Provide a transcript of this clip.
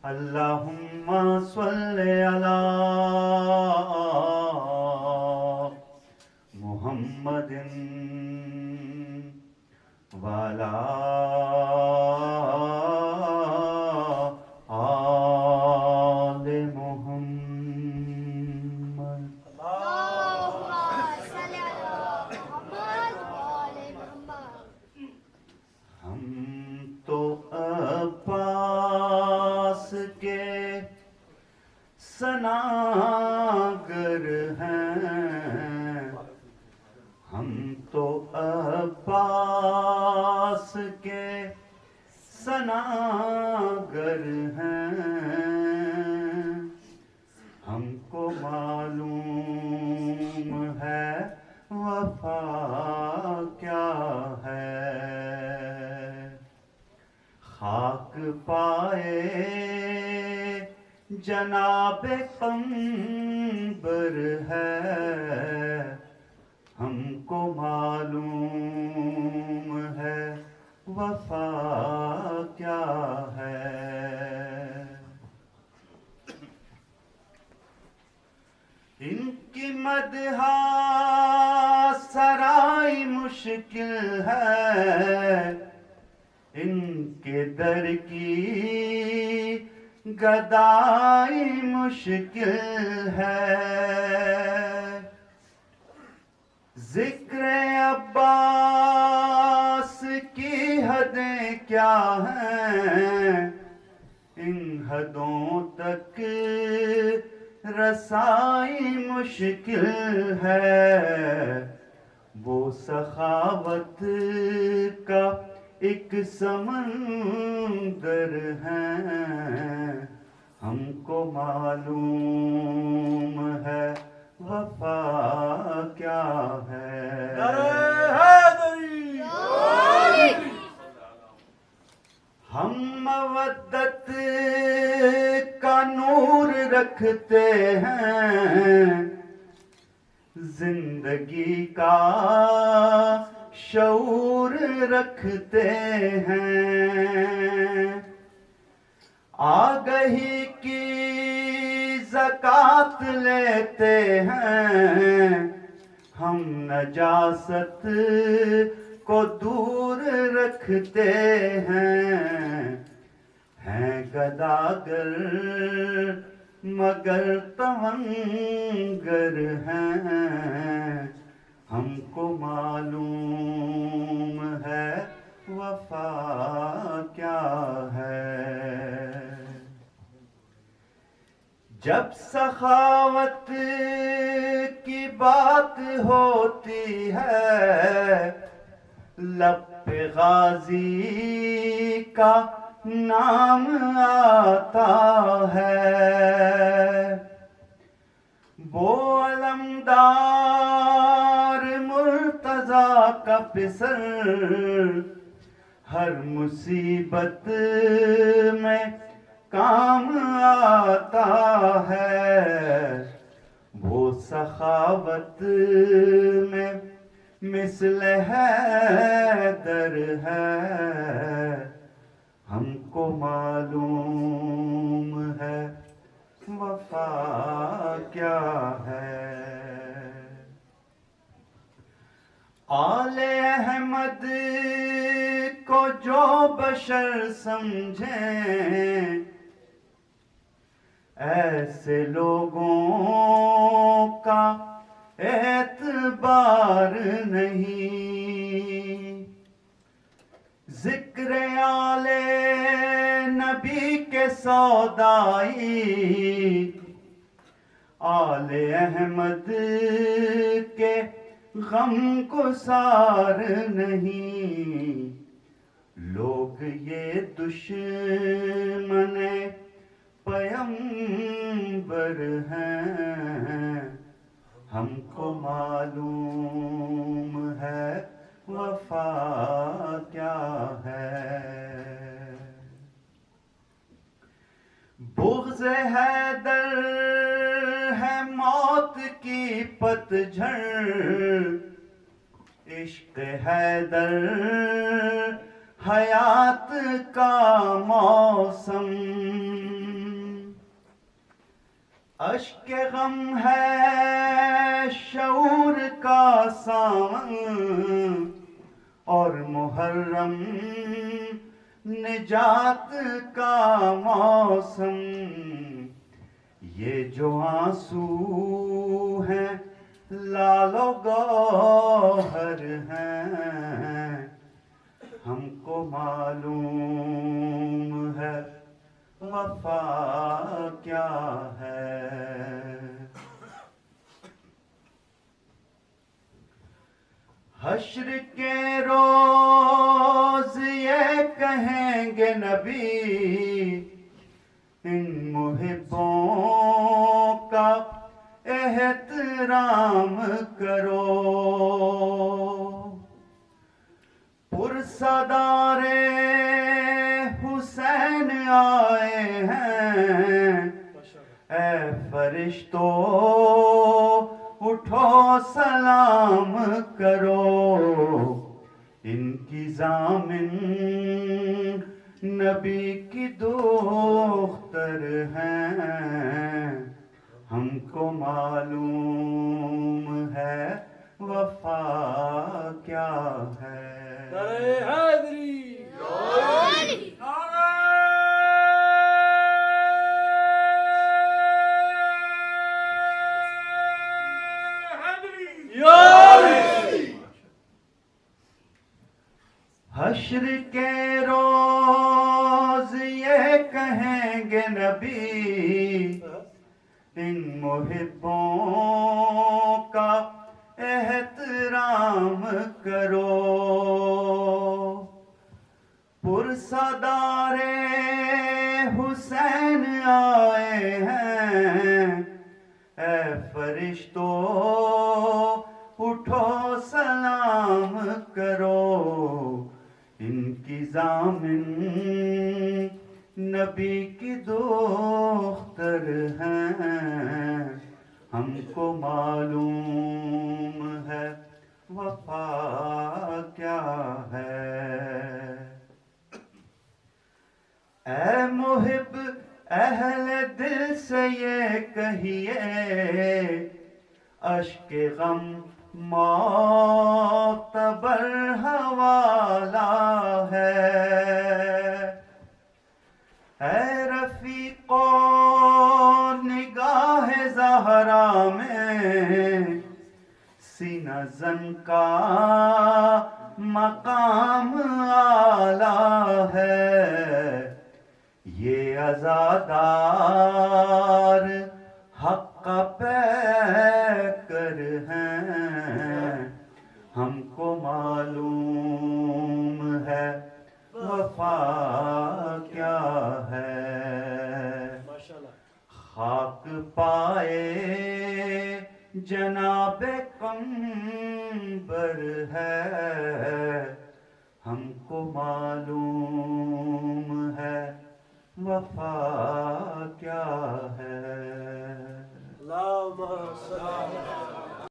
اللہم صلی علی محمد وعلی آل محمد۔ ہم تو عباس کے ثناگر ہیں، ہم تو عباس کے ثناگر ہیں، ہم کو معلوم ہے وفا کیا ہے، خاک پائے جناب قمبر ہے، ہم کو معلوم ہے وفا کیا ہے۔ ان کی مدح سرائی مشکل ہے، ان کے در کی گدائی مشکل ہے، ذکر عباس کی حدیں کیا ہیں، ان حدوں تک رسائی مشکل ہے، وہ سخاوت کا ایک سمندر ہے، ہم کو معلوم ہے وفا کیا ہے۔ ہم مودت کا نور رکھتے ہیں، زندگی کا شعور رکھتے ہیں، آگہی کی زکوٰۃ لیتے ہیں، ہم نجاست کو دور رکھتے ہیں گداگر مگر توانگر ہیں، ہم کو معلوم ہے وفا کیا ہے۔ جب سخاوت کی بات ہوتی ہے، لب پہ غازی کا نام آتا ہے، وہ علمدار مرتضیٰ کا پسر ہر مصیبت میں کام آتا ہے، وہ سخاوت میں مثل حیدر ہے، ہم کو معلوم ہے وفا کیا ہے۔ آل احمد کو جو بشر سمجھیں، ایسے لوگوں کا اعتبار نہیں، ذکر آل نبی کے سودائی، آل احمد کے غم گسار نہیں، لوگ یہ دشمن پیمبر ہیں، ہم کو معلوم ہے وفا کیا ہے۔ بغض حیدر ہے موت کی پتجھڑ، عشق حیدر حیات کا موسم، اشک غم ہے شعور کا ساون اور محرم نجات کا موسم. یہ جو آنسو ہیں لال و گوہر ہیں، ہم کو معلوم ہے وفا کیا ہے. حشر کے روز یہ کہیں گے نبی، ان محبوں کا احترام کرو. پرسدار حسین آئے ہیں، اے فرشتو اٹھو سلام کرو. ان کی ضامن نبی کی دختر ہیں، ہم کو معلوم ہے وفا کیا ہے. نعرہ حیدری، نعرہ حیدری. حشر کے روز یہ کہیں گے نبی، ان محبوں کا احترام کرو. پرسدار حسین آئے ہیں، اے فرشتو اٹھو سلام کرو. ان کی ضامن نبی کی دختر ہیں، ہم کو معلوم ہے وفا کیا ہے. اے محب اہل دل سے یہ کہیے، اشک غم معتبر حوالہ ہے. اے رفیقو نگاہ زہرا میں سینہ زن کا مقام اعلیٰ ہے. یہ عزادار حق کا پیکر ہیں، ہم کو معلوم ہے وفا کیا ہے. خاک پائے جناب قمبر ہے، ہم کو معلوم ہے وفا کیا ہے. اللہم صل علی